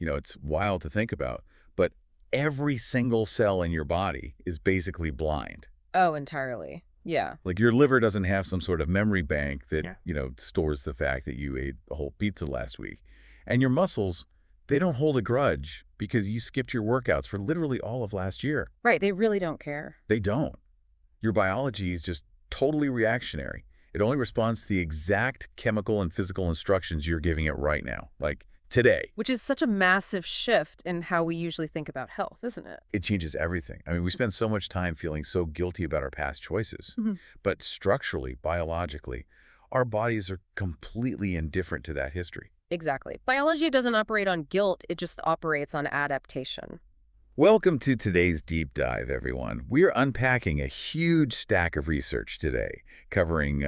It's wild to think about, but every single cell in your body is basically blind. Oh, entirely. Yeah. Like your liver doesn't have some sort of memory bank that, Yeah. stores the fact that you ate a whole pizza last week. And your muscles, they don't hold a grudge because you skipped your workouts for literally all of last year. Right. They really don't care. They don't. Your biology is just totally reactionary. It only responds to the exact chemical and physical instructions you're giving it right now, like today. Which is such a massive shift in how we usually think about health, isn't it? It changes everything. I mean, we spend so much time feeling so guilty about our past choices, but structurally, biologically, our bodies are completely indifferent to that history. Exactly. Biology doesn't operate on guilt, it just operates on adaptation. Welcome to today's deep dive, everyone. We are unpacking a huge stack of research today, covering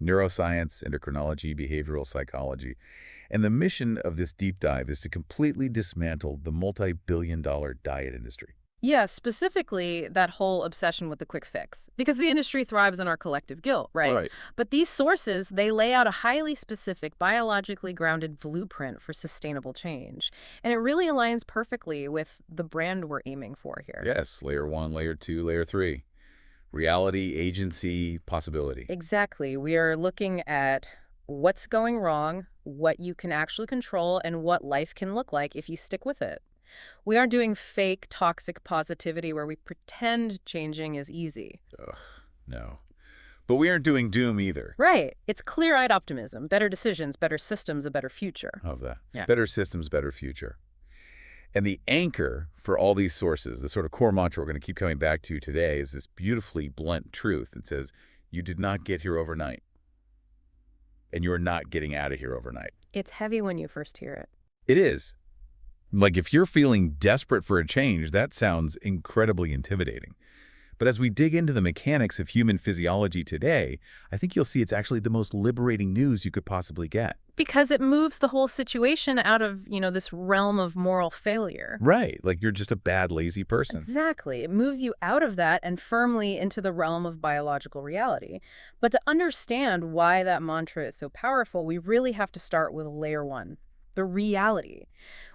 neuroscience, endocrinology, behavioral psychology. And the mission of this deep dive is to completely dismantle the multi-billion-dollar diet industry. Yeah, specifically that whole obsession with the quick fix. Because the industry thrives on our collective guilt, right? But these sources, they lay out a highly specific, biologically grounded blueprint for sustainable change. And it really aligns perfectly with the brand we're aiming for here. Yes, layer 1, layer 2, layer 3. Reality, agency, possibility. Exactly. We are looking at what's going wrong, what you can actually control, and what life can look like if you stick with it. We aren't doing fake, toxic positivity where we pretend changing is easy. Ugh, no. But we aren't doing doom either. Right. It's clear-eyed optimism. Better decisions, better systems, a better future. Of that. Yeah. Better systems, better future. And the anchor for all these sources, the sort of core mantra we're going to keep coming back to today, is this beautifully blunt truth that says, you did not get here overnight. And you're not getting out of here overnight. It's heavy when you first hear it. It is. Like, if you're feeling desperate for a change, that sounds incredibly intimidating. But as we dig into the mechanics of human physiology today, I think you'll see it's actually the most liberating news you could possibly get. Because it moves the whole situation out of, this realm of moral failure. Right. Like you're just a bad, lazy person. Exactly. It moves you out of that and firmly into the realm of biological reality. But to understand why that mantra is so powerful, we really have to start with layer 1, the reality.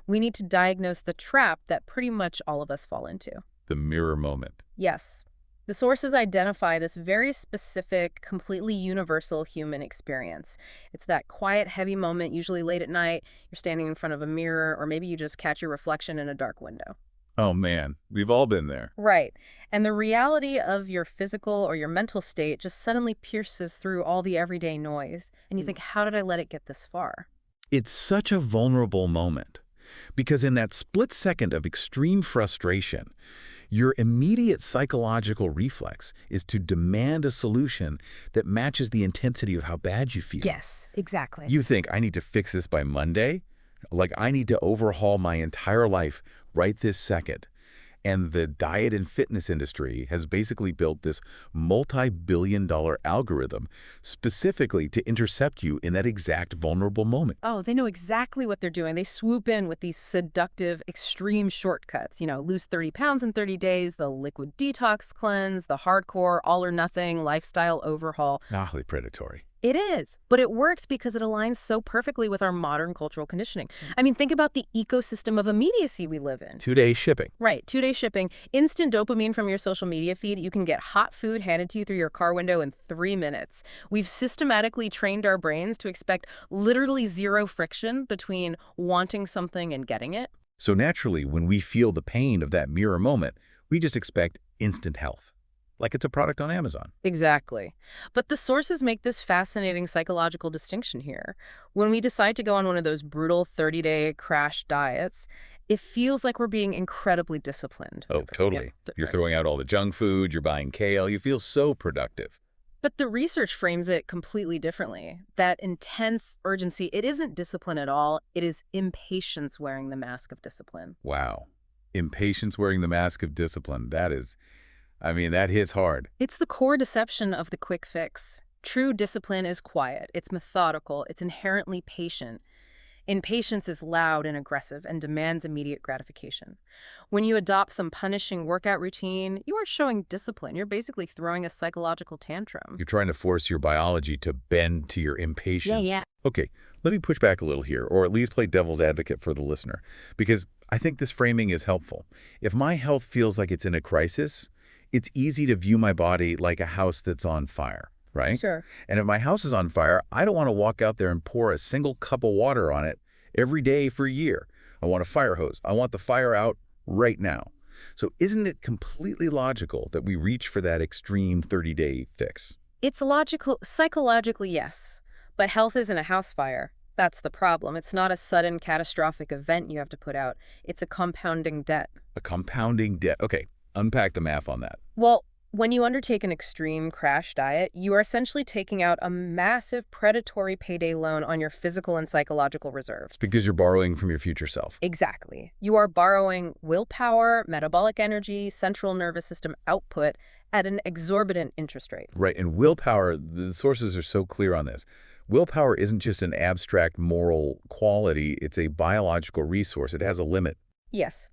We need to diagnose the trap that pretty much all of us fall into. The mirror moment. Yes. The sources identify this very specific, completely universal human experience. It's that quiet, heavy moment, usually late at night. You're standing in front of a mirror, or maybe you just catch your reflection in a dark window. Oh, man. We've all been there. Right. And the reality of your physical or your mental state just suddenly pierces through all the everyday noise. And you think, how did I let it get this far? It's such a vulnerable moment. Because in that split second of extreme frustration, your immediate psychological reflex is to demand a solution that matches the intensity of how bad you feel. Yes, exactly. You think, I need to fix this by Monday? Like, I need to overhaul my entire life right this second. And the diet and fitness industry has basically built this multi-billion-dollar algorithm specifically to intercept you in that exact vulnerable moment. Oh, they know exactly what they're doing. They swoop in with these seductive, extreme shortcuts. Lose 30 pounds in 30 days, the liquid detox cleanse, the hardcore all-or-nothing lifestyle overhaul. Awfully predatory. It is, but it works because it aligns so perfectly with our modern cultural conditioning. I mean, think about the ecosystem of immediacy we live in. 2-day shipping. Right, 2-day shipping, instant dopamine from your social media feed. You can get hot food handed to you through your car window in 3 minutes. We've systematically trained our brains to expect literally zero friction between wanting something and getting it. So naturally, when we feel the pain of that mirror moment, we just expect instant health. Like it's a product on Amazon. Exactly. But the sources make this fascinating psychological distinction here. When we decide to go on one of those brutal 30-day crash diets, it feels like we're being incredibly disciplined. Oh, totally. You're throwing out all the junk food, you're buying kale, you feel so productive. But the research frames it completely differently. That intense urgency, it isn't discipline at all. It is impatience wearing the mask of discipline. Wow. Impatience wearing the mask of discipline. That hits hard. It's the core deception of the quick fix. True discipline is quiet. It's methodical. It's inherently patient. Impatience is loud and aggressive and demands immediate gratification. When you adopt some punishing workout routine, you aren't showing discipline. You're basically throwing a psychological tantrum. You're trying to force your biology to bend to your impatience. Yeah. Okay, let me push back a little here, or at least play devil's advocate for the listener, because I think this framing is helpful. If my health feels like it's in a crisis, it's easy to view my body like a house that's on fire, right? Sure. And if my house is on fire, I don't want to walk out there and pour a single cup of water on it every day for a year. I want a fire hose. I want the fire out right now. So isn't it completely logical that we reach for that extreme 30-day fix? It's logical, psychologically, yes. But health isn't a house fire. That's the problem. It's not a sudden catastrophic event you have to put out. It's a compounding debt. A compounding debt. Okay, unpack the math on that. Well, when you undertake an extreme crash diet, you are essentially taking out a massive predatory payday loan on your physical and psychological reserves. Because you're borrowing from your future self. Exactly. You are borrowing willpower, metabolic energy, central nervous system output at an exorbitant interest rate. Right, and willpower, the sources are so clear on this. Willpower isn't just an abstract moral quality, it's a biological resource. It has a limit. Yes.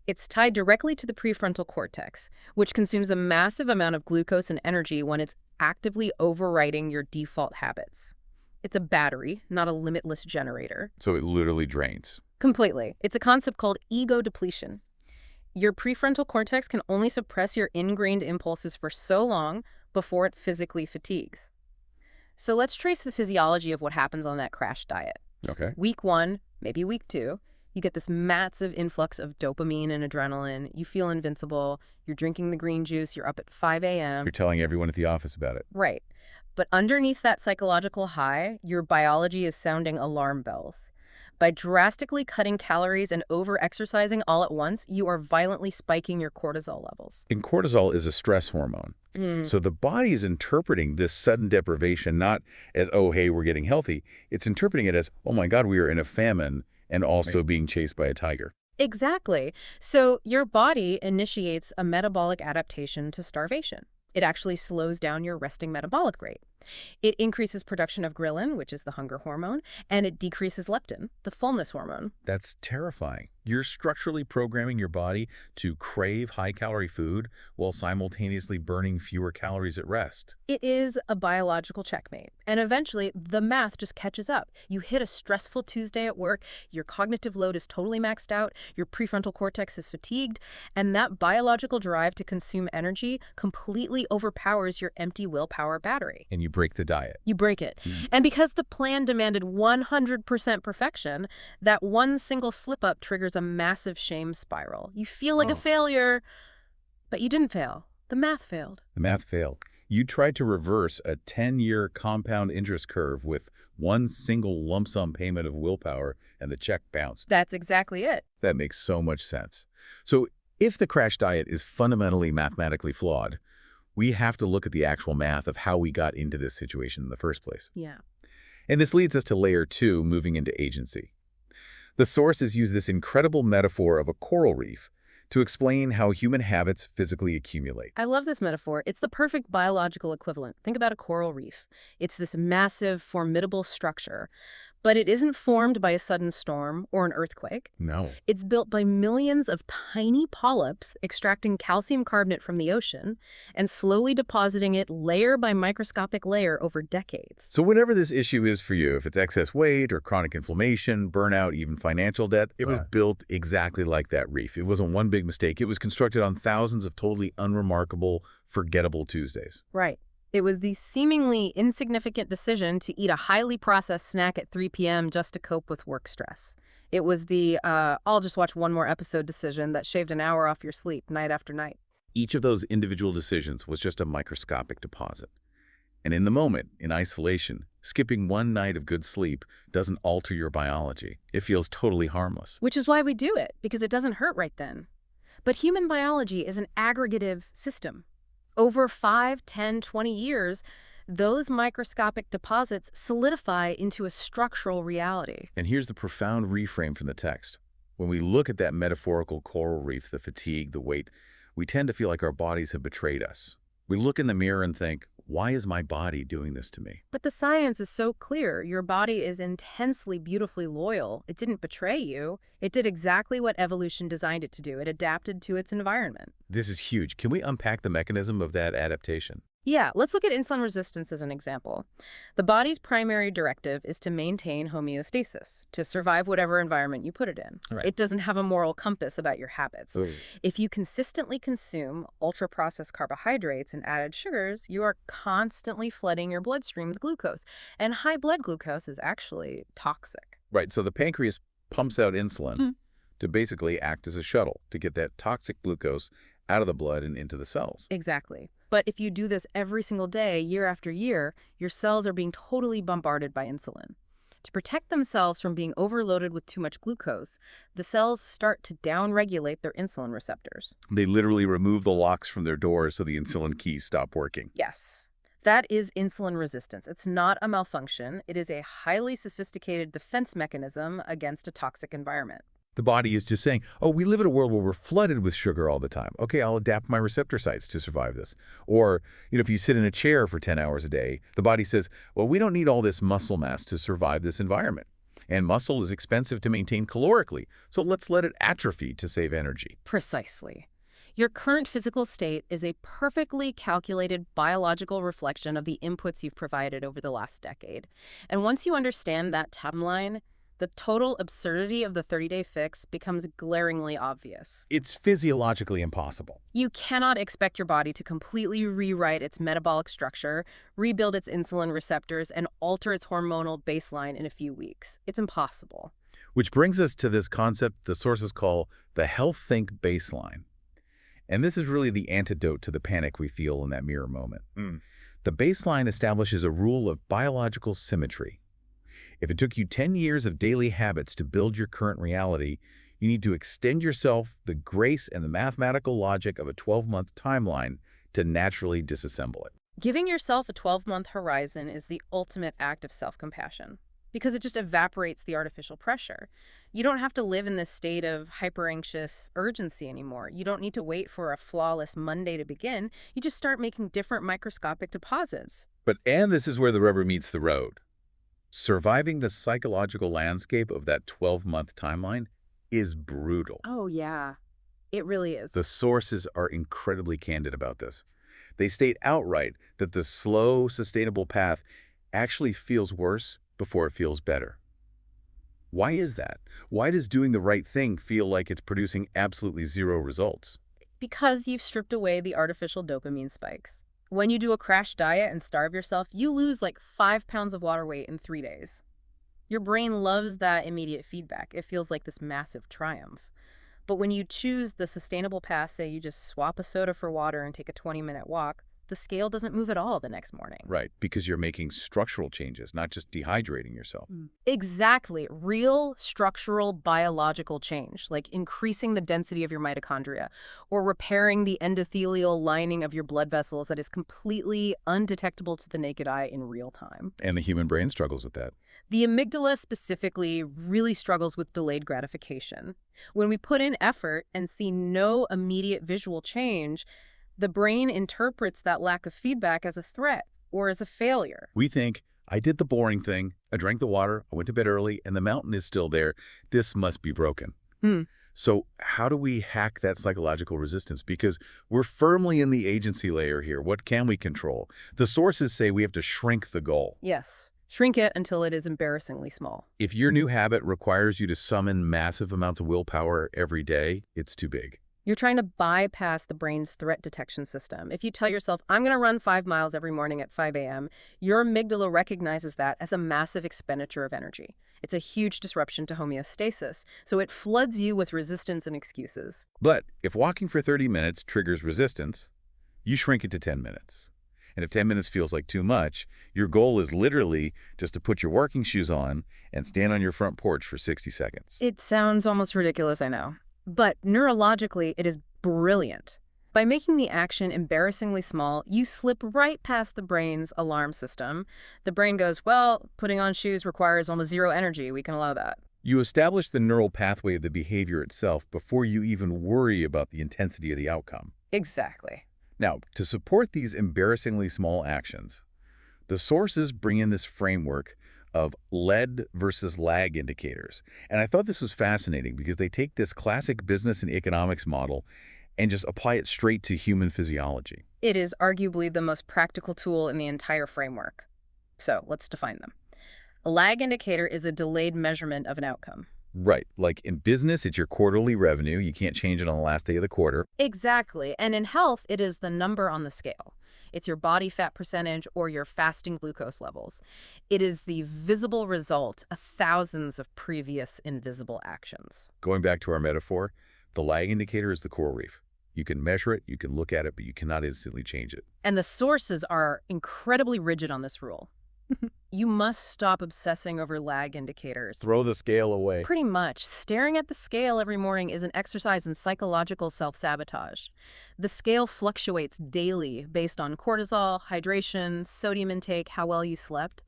It's tied directly to the prefrontal cortex, which consumes a massive amount of glucose and energy when it's actively overriding your default habits. It's a battery, not a limitless generator. So it literally drains. Completely. It's a concept called ego depletion. Your prefrontal cortex can only suppress your ingrained impulses for so long before it physically fatigues. So let's trace the physiology of what happens on that crash diet. Okay. Week 1, maybe week 2, you get this massive influx of dopamine and adrenaline. You feel invincible. You're drinking the green juice. You're up at 5 a.m. You're telling everyone at the office about it. Right. But underneath that psychological high, your biology is sounding alarm bells. By drastically cutting calories and over-exercising all at once, you are violently spiking your cortisol levels. And cortisol is a stress hormone. So the body is interpreting this sudden deprivation not as, oh, hey, we're getting healthy. It's interpreting it as, oh my God, we are in a famine and also being chased by a tiger. Exactly. So your body initiates a metabolic adaptation to starvation. It actually slows down your resting metabolic rate. It increases production of ghrelin, which is the hunger hormone, and it decreases leptin, the fullness hormone. That's terrifying. You're structurally programming your body to crave high-calorie food while simultaneously burning fewer calories at rest. It is a biological checkmate, and eventually the math just catches up. You hit a stressful Tuesday at work, your cognitive load is totally maxed out, your prefrontal cortex is fatigued, and that biological drive to consume energy completely overpowers your empty willpower battery. And you break the diet. You break it. And because the plan demanded 100% perfection, that one single slip-up triggers a massive shame spiral. You feel like a failure, but you didn't fail. The math failed. The math failed. You tried to reverse a 10-year compound interest curve with one single lump sum payment of willpower, and the check bounced. That's exactly it. That makes so much sense. So if the crash diet is fundamentally mathematically flawed, we have to look at the actual math of how we got into this situation in the first place. Yeah. And this leads us to layer 2, moving into agency. The sources use this incredible metaphor of a coral reef to explain how human habits physically accumulate. I love this metaphor. It's the perfect biological equivalent. Think about a coral reef. It's this massive, formidable structure, but it isn't formed by a sudden storm or an earthquake. No. It's built by millions of tiny polyps extracting calcium carbonate from the ocean and slowly depositing it layer by microscopic layer over decades. So whatever this issue is for you, if it's excess weight or chronic inflammation, burnout, even financial debt, it was built exactly like that reef. It wasn't one big mistake. It was constructed on thousands of totally unremarkable, forgettable Tuesdays. Right. It was the seemingly insignificant decision to eat a highly processed snack at 3 p.m. just to cope with work stress. It was the, I'll just watch one more episode decision that shaved an hour off your sleep night after night. Each of those individual decisions was just a microscopic deposit. And in the moment, in isolation, skipping one night of good sleep doesn't alter your biology. It feels totally harmless. Which is why we do it, because it doesn't hurt right then. But human biology is an aggregative system. Over 5, 10, 20 years, those microscopic deposits solidify into a structural reality. And here's the profound reframe from the text. When we look at that metaphorical coral reef, the fatigue, the weight, we tend to feel like our bodies have betrayed us. We look in the mirror and think, why is my body doing this to me? But the science is so clear. Your body is intensely, beautifully loyal. It didn't betray you. It did exactly what evolution designed it to do. It adapted to its environment. This is huge. Can we unpack the mechanism of that adaptation? Yeah, let's look at insulin resistance as an example. The body's primary directive is to maintain homeostasis, to survive whatever environment you put it in. Right. It doesn't have a moral compass about your habits. Ugh. If you consistently consume ultra-processed carbohydrates and added sugars, you are constantly flooding your bloodstream with glucose. And high blood glucose is actually toxic. Right, so the pancreas pumps out insulin Hmm. to basically act as a shuttle to get that toxic glucose out of the blood and into the cells. Exactly. But if you do this every single day, year after year, your cells are being totally bombarded by insulin. To protect themselves from being overloaded with too much glucose, the cells start to downregulate their insulin receptors. They literally remove the locks from their doors so the insulin keys stop working. Yes. That is insulin resistance. It's not a malfunction. It is a highly sophisticated defense mechanism against a toxic environment. The body is just saying, oh, we live in a world where we're flooded with sugar all the time. Okay, I'll adapt my receptor sites to survive this. Or, if you sit in a chair for 10 hours a day, the body says, well, we don't need all this muscle mass to survive this environment. And muscle is expensive to maintain calorically, so let's let it atrophy to save energy. Precisely. Your current physical state is a perfectly calculated biological reflection of the inputs you've provided over the last decade. And once you understand that timeline, the total absurdity of the 30-day fix becomes glaringly obvious. It's physiologically impossible. You cannot expect your body to completely rewrite its metabolic structure, rebuild its insulin receptors, and alter its hormonal baseline in a few weeks. It's impossible. Which brings us to this concept the sources call the health think baseline. And this is really the antidote to the panic we feel in that mirror moment. The baseline establishes a rule of biological symmetry. If it took you 10 years of daily habits to build your current reality, you need to extend yourself the grace and the mathematical logic of a 12-month timeline to naturally disassemble it. Giving yourself a 12-month horizon is the ultimate act of self-compassion because it just evaporates the artificial pressure. You don't have to live in this state of hyper-anxious urgency anymore. You don't need to wait for a flawless Monday to begin. You just start making different microscopic deposits. And this is where the rubber meets the road. Surviving the psychological landscape of that 12-month timeline is brutal. Oh, yeah. It really is. The sources are incredibly candid about this. They state outright that the slow, sustainable path actually feels worse before it feels better. Why is that? Why does doing the right thing feel like it's producing absolutely zero results? Because you've stripped away the artificial dopamine spikes. When you do a crash diet and starve yourself, you lose like 5 pounds of water weight in 3 days. Your brain loves that immediate feedback. It feels like this massive triumph. But when you choose the sustainable path, say you just swap a soda for water and take a 20-minute walk, the scale doesn't move at all the next morning. Right, because you're making structural changes, not just dehydrating yourself. Exactly. Real structural biological change, like increasing the density of your mitochondria or repairing the endothelial lining of your blood vessels that is completely undetectable to the naked eye in real time. And the human brain struggles with that. The amygdala specifically really struggles with delayed gratification. When we put in effort and see no immediate visual change, the brain interprets that lack of feedback as a threat or as a failure. We think, I did the boring thing, I drank the water, I went to bed early, and the mountain is still there. This must be broken. So how do we hack that psychological resistance? Because we're firmly in the agency layer here. What can we control? The sources say we have to shrink the goal. Yes. Shrink it until it is embarrassingly small. If your new habit requires you to summon massive amounts of willpower every day, it's too big. You're trying to bypass the brain's threat detection system. If you tell yourself, I'm going to run 5 miles every morning at 5 a.m., your amygdala recognizes that as a massive expenditure of energy. It's a huge disruption to homeostasis, so it floods you with resistance and excuses. But if walking for 30 minutes triggers resistance, you shrink it to 10 minutes. And if 10 minutes feels like too much, your goal is literally just to put your working shoes on and stand on your front porch for 60 seconds. It sounds almost ridiculous, I know. But neurologically, it is brilliant. By making the action embarrassingly small, you slip right past the brain's alarm system. The brain goes, well, putting on shoes requires almost zero energy. We can allow that. You establish the neural pathway of the behavior itself before you even worry about the intensity of the outcome. Exactly. Now, to support these embarrassingly small actions, the sources bring in this framework of lead versus lag indicators. And I thought this was fascinating because they take this classic business and economics model and just apply it straight to human physiology. It is arguably the most practical tool in the entire framework. So let's define them. A lag indicator is a delayed measurement of an outcome. Right. Like in business, it's your quarterly revenue. You can't change it on the last day of the quarter. Exactly. And in health, it is the number on the scale. It's your body fat percentage or your fasting glucose levels. It is the visible result of thousands of previous invisible actions. Going back to our metaphor, the lag indicator is the coral reef. You can measure it, you can look at it, but you cannot instantly change it. And the sources are incredibly rigid on this rule. You must stop obsessing over lag indicators. Throw the scale away. Pretty much. Staring at the scale every morning is an exercise in psychological self-sabotage. The scale fluctuates daily based on cortisol, hydration, sodium intake, how well you slept.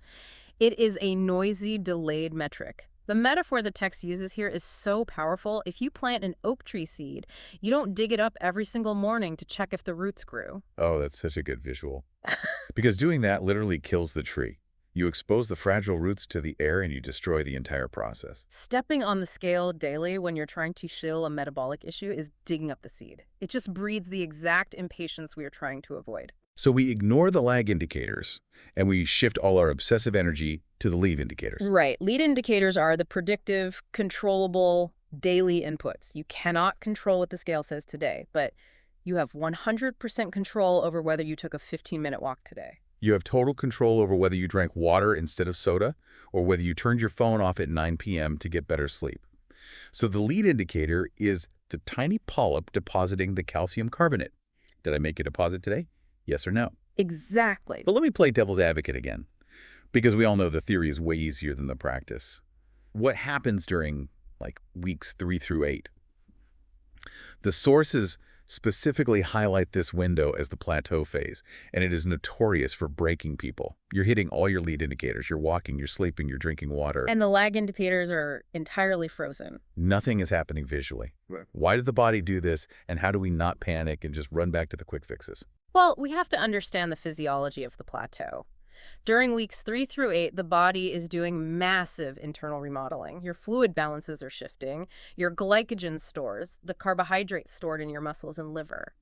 It is a noisy, delayed metric. The metaphor the text uses here is so powerful. If you plant an oak tree seed, you don't dig it up every single morning to check if the roots grew. Oh, that's such a good visual. Because doing that literally kills the tree. You expose the fragile roots to the air and you destroy the entire process. Stepping on the scale daily when you're trying to shill a metabolic issue is digging up the seed. It just breeds the exact impatience we are trying to avoid. So we ignore the lag indicators and we shift all our obsessive energy to the lead indicators. Right. Lead indicators are the predictive, controllable, daily inputs. You cannot control what the scale says today, but you have 100% control over whether you took a 15-minute walk today. You have total control over whether you drank water instead of soda or whether you turned your phone off at 9 p.m. to get better sleep. So the lead indicator is the tiny polyp depositing the calcium carbonate. Did I make a deposit today? Yes or no? Exactly. But let me play devil's advocate again, because we all know the theory is way easier than the practice. What happens during, like, weeks 3 through 8? The sources specifically highlight this window as the plateau phase, and it is notorious for breaking people. You're hitting all your lead indicators. You're walking, you're sleeping, you're drinking water. And the lag indicators are entirely frozen. Nothing is happening visually. Right. Why did the body do this, and how do we not panic and just run back to the quick fixes? Well, we have to understand the physiology of the plateau. During weeks 3 through 8, the body is doing massive internal remodeling. Your fluid balances are shifting. Your glycogen stores, the carbohydrates stored in your muscles and liver,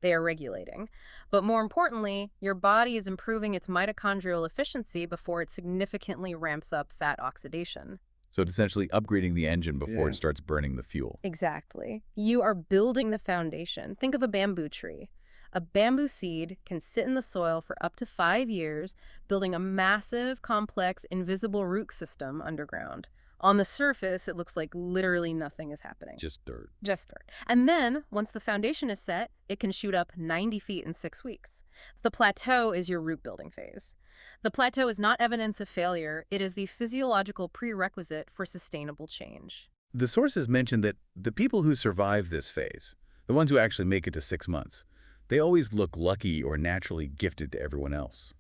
they are regulating. But more importantly, your body is improving its mitochondrial efficiency before it significantly ramps up fat oxidation. So it's essentially upgrading the engine before it starts burning the fuel. Exactly. You are building the foundation. Think of a bamboo tree. A bamboo seed can sit in the soil for up to 5 years, building a massive, complex, invisible root system underground. On the surface, it looks like literally nothing is happening. Just dirt. Just dirt. And then, once the foundation is set, it can shoot up 90 feet in 6 weeks. The plateau is your root building phase. The plateau is not evidence of failure. It is the physiological prerequisite for sustainable change. The sources mention that the people who survive this phase, the ones who actually make it to 6 months, they always look lucky or naturally gifted to everyone else.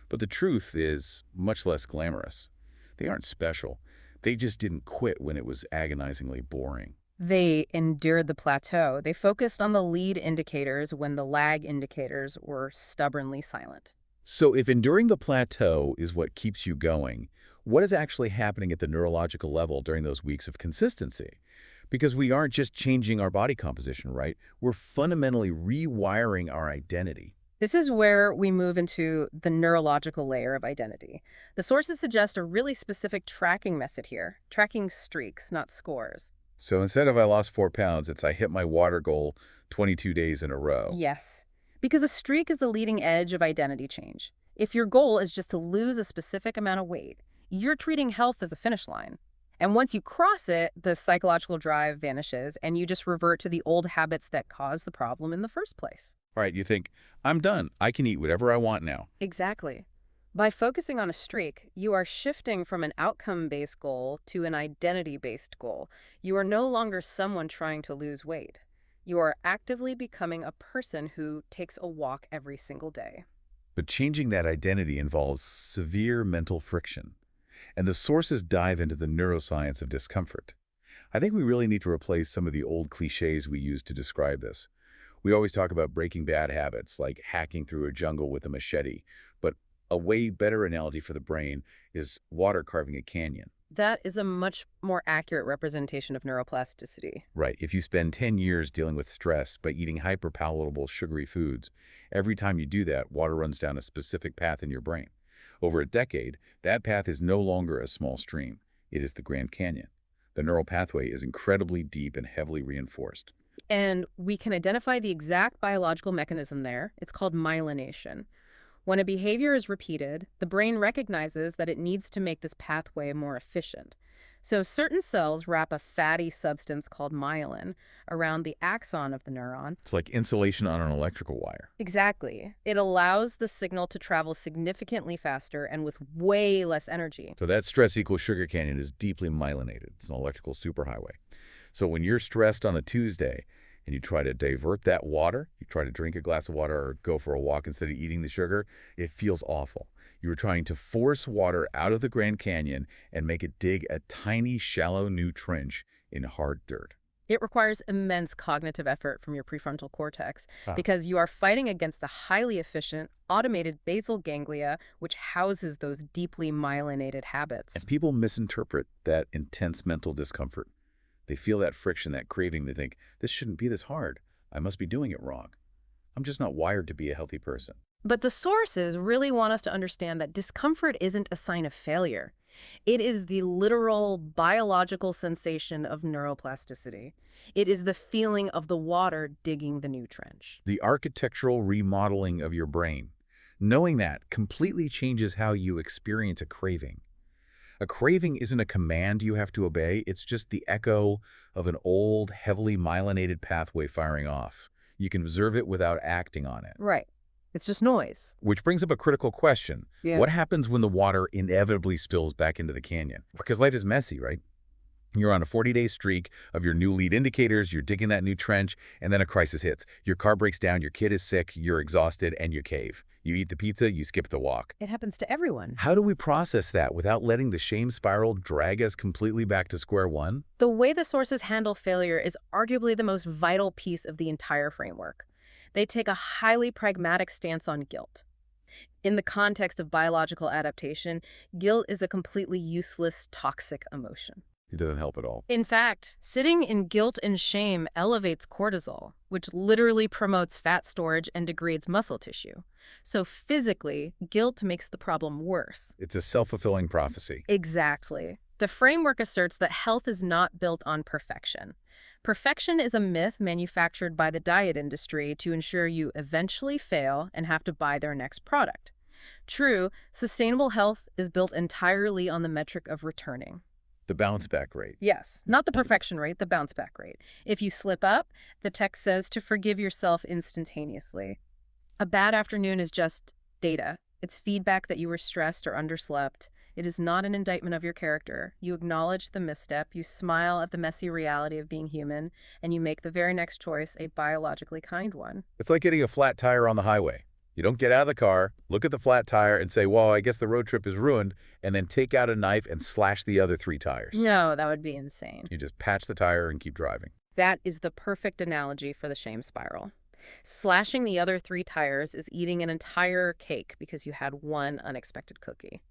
But the truth is much less glamorous. They aren't special. They just didn't quit when it was agonizingly boring. They endured the plateau. They focused on the lead indicators when the lag indicators were stubbornly silent. So if enduring the plateau is what keeps you going, what is actually happening at the neurological level during those weeks of consistency? Because we aren't just changing our body composition, right? We're fundamentally rewiring our identity. This is where we move into the neurological layer of identity. The sources suggest a really specific tracking method here, tracking streaks, not scores. So instead of I lost 4 pounds, it's I hit my water goal 22 days in a row. Yes, because a streak is the leading edge of identity change. If your goal is just to lose a specific amount of weight, you're treating health as a finish line. And once you cross it, the psychological drive vanishes and you just revert to the old habits that caused the problem in the first place. All right, you think, I'm done. I can eat whatever I want now. Exactly. By focusing on a streak, you are shifting from an outcome-based goal to an identity-based goal. You are no longer someone trying to lose weight. You are actively becoming a person who takes a walk every single day. But changing that identity involves severe mental friction. And the sources dive into the neuroscience of discomfort. I think we really need to replace some of the old cliches we use to describe this. We always talk about breaking bad habits, like hacking through a jungle with a machete. But a way better analogy for the brain is water carving a canyon. That is a much more accurate representation of neuroplasticity. Right. If you spend 10 years dealing with stress by eating hyperpalatable sugary foods, every time you do that, water runs down a specific path in your brain. Over a decade, that path is no longer a small stream. It is the Grand Canyon. The neural pathway is incredibly deep and heavily reinforced. And we can identify the exact biological mechanism there. It's called myelination. When a behavior is repeated, the brain recognizes that it needs to make this pathway more efficient. So certain cells wrap a fatty substance called myelin around the axon of the neuron. It's like insulation on an electrical wire. Exactly. It allows the signal to travel significantly faster and with way less energy. So that stress equals sugar canyon is deeply myelinated. It's an electrical superhighway. So when you're stressed on a Tuesday and you try to divert that water, you try to drink a glass of water or go for a walk instead of eating the sugar, it feels awful. You were trying to force water out of the Grand Canyon and make it dig a tiny, shallow new trench in hard dirt. It requires immense cognitive effort from your prefrontal cortex Ah. because you are fighting against the highly efficient, automated basal ganglia, which houses those deeply myelinated habits. And people misinterpret that intense mental discomfort. They feel that friction, that craving. They think, this shouldn't be this hard. I must be doing it wrong. I'm just not wired to be a healthy person. But the sources really want us to understand that discomfort isn't a sign of failure. It is the literal biological sensation of neuroplasticity. It is the feeling of the water digging the new trench. The architectural remodeling of your brain. Knowing that completely changes how you experience a craving. A craving isn't a command you have to obey. It's just the echo of an old, heavily myelinated pathway firing off. You can observe it without acting on it. Right. It's just noise. Which brings up a critical question. Yeah. What happens when the water inevitably spills back into the canyon? Because life is messy, right? You're on a 40-day streak of your new lead indicators, you're digging that new trench, and then a crisis hits. Your car breaks down, your kid is sick, you're exhausted, and you cave. You eat the pizza, you skip the walk. It happens to everyone. How do we process that without letting the shame spiral drag us completely back to square one? The way the sources handle failure is arguably the most vital piece of the entire framework. They take a highly pragmatic stance on guilt. In the context of biological adaptation, guilt is a completely useless, toxic emotion. It doesn't help at all. In fact, sitting in guilt and shame elevates cortisol, which literally promotes fat storage and degrades muscle tissue. So physically, guilt makes the problem worse. It's a self-fulfilling prophecy. Exactly. The framework asserts that health is not built on perfection. Perfection is a myth manufactured by the diet industry to ensure you eventually fail and have to buy their next product. True, sustainable health is built entirely on the metric of returning. The bounce back rate. Yes, not the perfection rate, the bounce back rate. If you slip up, the text says to forgive yourself instantaneously. A bad afternoon is just data. It's feedback that you were stressed or underslept. It is not an indictment of your character. You acknowledge the misstep, you smile at the messy reality of being human, and you make the very next choice a biologically kind one. It's like getting a flat tire on the highway. You don't get out of the car, look at the flat tire and say, well, I guess the road trip is ruined, and then take out a knife and slash the other 3 tires. No, that would be insane. You just patch the tire and keep driving. That is the perfect analogy for the shame spiral. Slashing the other 3 tires is eating an entire cake because you had one unexpected cookie.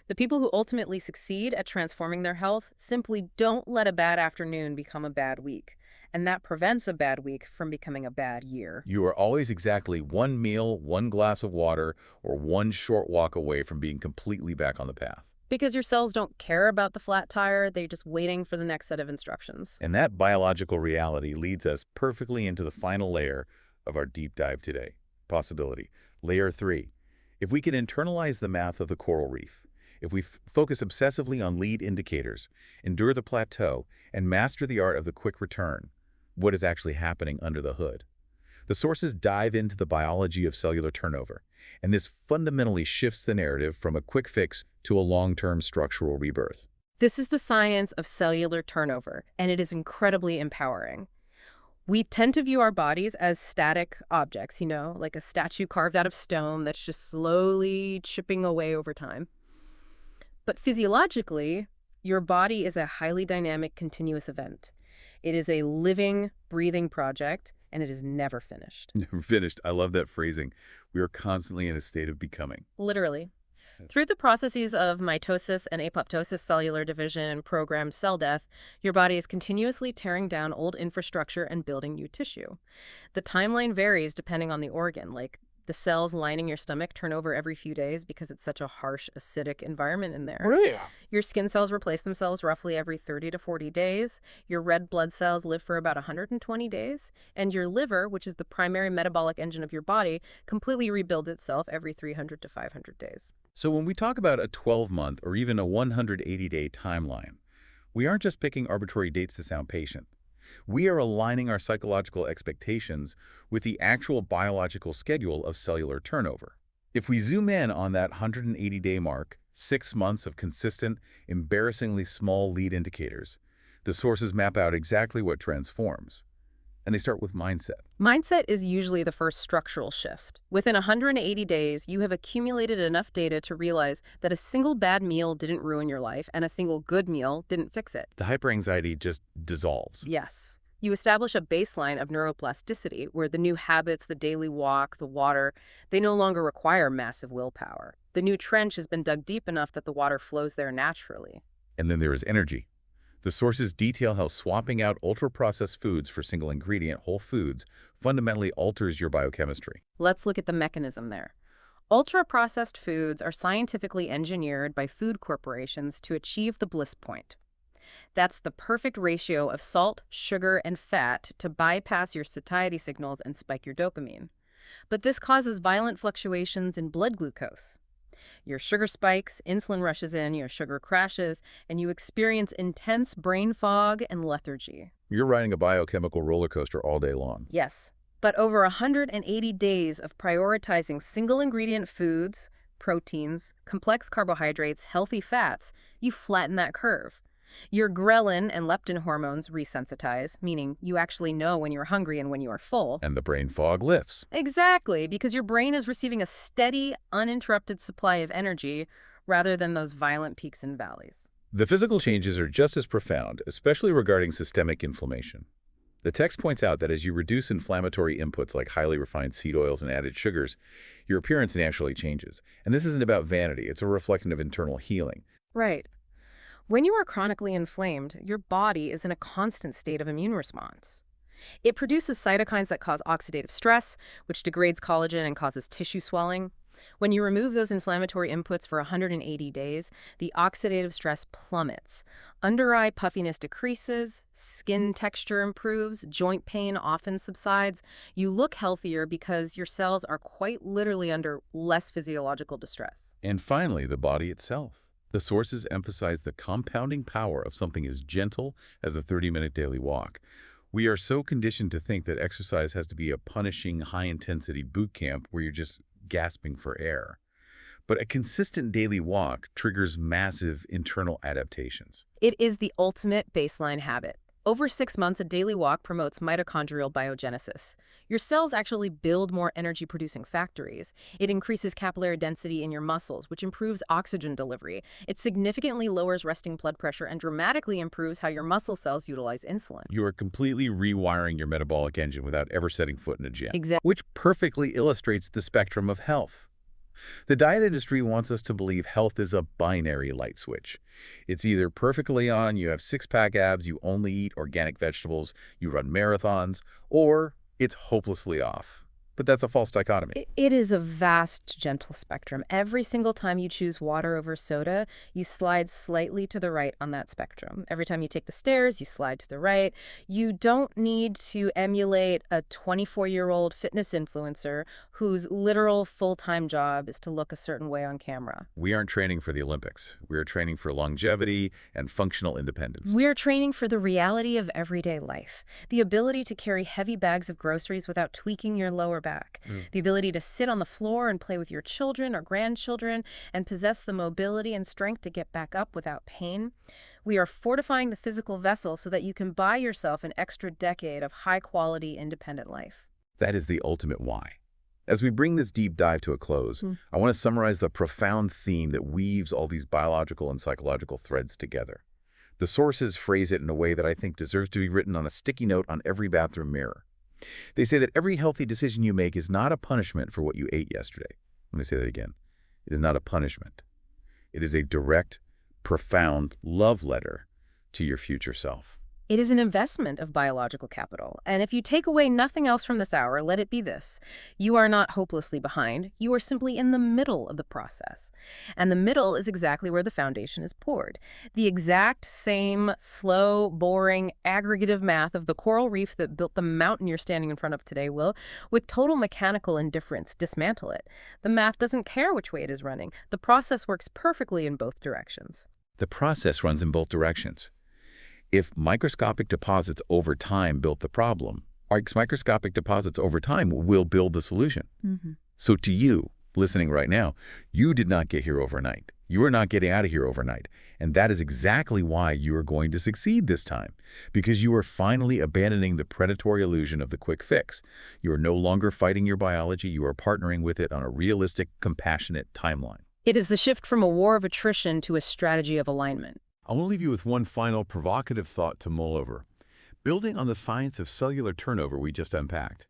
The people who ultimately succeed at transforming their health simply don't let a bad afternoon become a bad week. And that prevents a bad week from becoming a bad year. You are always exactly one meal, one glass of water, or one short walk away from being completely back on the path. Because your cells don't care about the flat tire, they're just waiting for the next set of instructions. And that biological reality leads us perfectly into the final layer of our deep dive today. Possibility. Layer 3. If we can internalize the math of the coral reef, if we focus obsessively on lead indicators, endure the plateau, and master the art of the quick return, what is actually happening under the hood? The sources dive into the biology of cellular turnover, and this fundamentally shifts the narrative from a quick fix to a long-term structural rebirth. This is the science of cellular turnover, and it is incredibly empowering. We tend to view our bodies as static objects, like a statue carved out of stone that's just slowly chipping away over time. But physiologically, your body is a highly dynamic, continuous event. It is a living, breathing project, and it is never finished. Never finished. I love that phrasing. We are constantly in a state of becoming. Literally. Through the processes of mitosis and apoptosis, cellular division, and programmed cell death, your body is continuously tearing down old infrastructure and building new tissue. The timeline varies depending on the organ, like the cells lining your stomach turn over every few days because it's such a harsh, acidic environment in there. Really? Your skin cells replace themselves roughly every 30 to 40 days. Your red blood cells live for about 120 days. And your liver, which is the primary metabolic engine of your body, completely rebuilds itself every 300 to 500 days. So when we talk about a 12-month or even a 180-day timeline, we aren't just picking arbitrary dates to sound patient. We are aligning our psychological expectations with the actual biological schedule of cellular turnover. If we zoom in on that 180-day mark, 6 months of consistent, embarrassingly small lead indicators, the sources map out exactly what transforms. And they start with mindset. Mindset is usually the first structural shift. Within 180 days, you have accumulated enough data to realize that a single bad meal didn't ruin your life and a single good meal didn't fix it. The hyperanxiety just dissolves. Yes. You establish a baseline of neuroplasticity where the new habits, the daily walk, the water, they no longer require massive willpower. The new trench has been dug deep enough that the water flows there naturally. And then there is energy. The sources detail how swapping out ultra-processed foods for single-ingredient whole foods fundamentally alters your biochemistry. Let's look at the mechanism there. Ultra-processed foods are scientifically engineered by food corporations to achieve the bliss point. That's the perfect ratio of salt, sugar, and fat to bypass your satiety signals and spike your dopamine. But this causes violent fluctuations in blood glucose. Your sugar spikes, insulin rushes in, your sugar crashes, and you experience intense brain fog and lethargy. You're riding a biochemical roller coaster all day long. Yes, but over 180 days of prioritizing single-ingredient foods, proteins, complex carbohydrates, healthy fats, you flatten that curve. Your ghrelin and leptin hormones resensitize, meaning you actually know when you're hungry and when you are full. And the brain fog lifts. Exactly, because your brain is receiving a steady, uninterrupted supply of energy rather than those violent peaks and valleys. The physical changes are just as profound, especially regarding systemic inflammation. The text points out that as you reduce inflammatory inputs like highly refined seed oils and added sugars, your appearance naturally changes. And this isn't about vanity, it's a reflection of internal healing. Right. When you are chronically inflamed, your body is in a constant state of immune response. It produces cytokines that cause oxidative stress, which degrades collagen and causes tissue swelling. When you remove those inflammatory inputs for 180 days, the oxidative stress plummets. Under-eye puffiness decreases, skin texture improves, joint pain often subsides. You look healthier because your cells are quite literally under less physiological distress. And finally, the body itself. The sources emphasize the compounding power of something as gentle as the 30-minute daily walk. We are so conditioned to think that exercise has to be a punishing, high-intensity boot camp where you're just gasping for air. But a consistent daily walk triggers massive internal adaptations. It is the ultimate baseline habit. Over 6 months, a daily walk promotes mitochondrial biogenesis. Your cells actually build more energy-producing factories. It increases capillary density in your muscles, which improves oxygen delivery. It significantly lowers resting blood pressure and dramatically improves how your muscle cells utilize insulin. You are completely rewiring your metabolic engine without ever setting foot in a gym. Exactly. Which perfectly illustrates the spectrum of health. The diet industry wants us to believe health is a binary light switch. It's either perfectly on, you have six-pack abs, you only eat organic vegetables, you run marathons, or it's hopelessly off. But that's a false dichotomy. It is a vast, gentle spectrum. Every single time you choose water over soda, you slide slightly to the right on that spectrum. Every time you take the stairs, you slide to the right. You don't need to emulate a 24-year-old fitness influencer whose literal full-time job is to look a certain way on camera. We aren't training for the Olympics. We are training for longevity and functional independence. We are training for the reality of everyday life. The ability to carry heavy bags of groceries without tweaking your lower back. The ability to sit on the floor and play with your children or grandchildren and possess the mobility and strength to get back up without pain. We are fortifying the physical vessel so that you can buy yourself an extra decade of high-quality, independent life. That is the ultimate why. As we bring this deep dive to a close, I want to summarize the profound theme that weaves all these biological and psychological threads together. The sources phrase it in a way that I think deserves to be written on a sticky note on every bathroom mirror. They say that every healthy decision you make is not a punishment for what you ate yesterday. Let me say that again. It is not a punishment. It is a direct, profound love letter to your future self. It is an investment of biological capital. And if you take away nothing else from this hour, let it be this. You are not hopelessly behind. You are simply in the middle of the process. And the middle is exactly where the foundation is poured. The exact same slow, boring, aggregative math of the coral reef that built the mountain you're standing in front of today will, with total mechanical indifference, dismantle it. The math doesn't care which way it is running. The process works perfectly in both directions. The process runs in both directions. If microscopic deposits over time built the problem, microscopic deposits over time will build the solution. So to you, listening right now, you did not get here overnight. You are not getting out of here overnight. And that is exactly why you are going to succeed this time, because you are finally abandoning the predatory illusion of the quick fix. You are no longer fighting your biology. You are partnering with it on a realistic, compassionate timeline. It is the shift from a war of attrition to a strategy of alignment. I want to leave you with one final provocative thought to mull over. Building on the science of cellular turnover we just unpacked.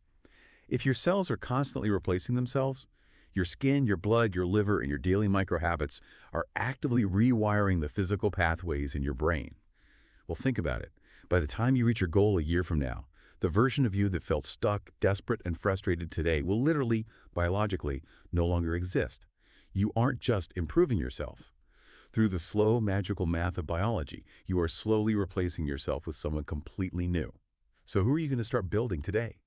If your cells are constantly replacing themselves, your skin, your blood, your liver, and your daily microhabits are actively rewiring the physical pathways in your brain. Well, think about it. By the time you reach your goal a year from now, the version of you that felt stuck, desperate, and frustrated today will literally, biologically, no longer exist. You aren't just improving yourself. Through the slow, magical math of biology, you are slowly replacing yourself with someone completely new. So who are you going to start building today?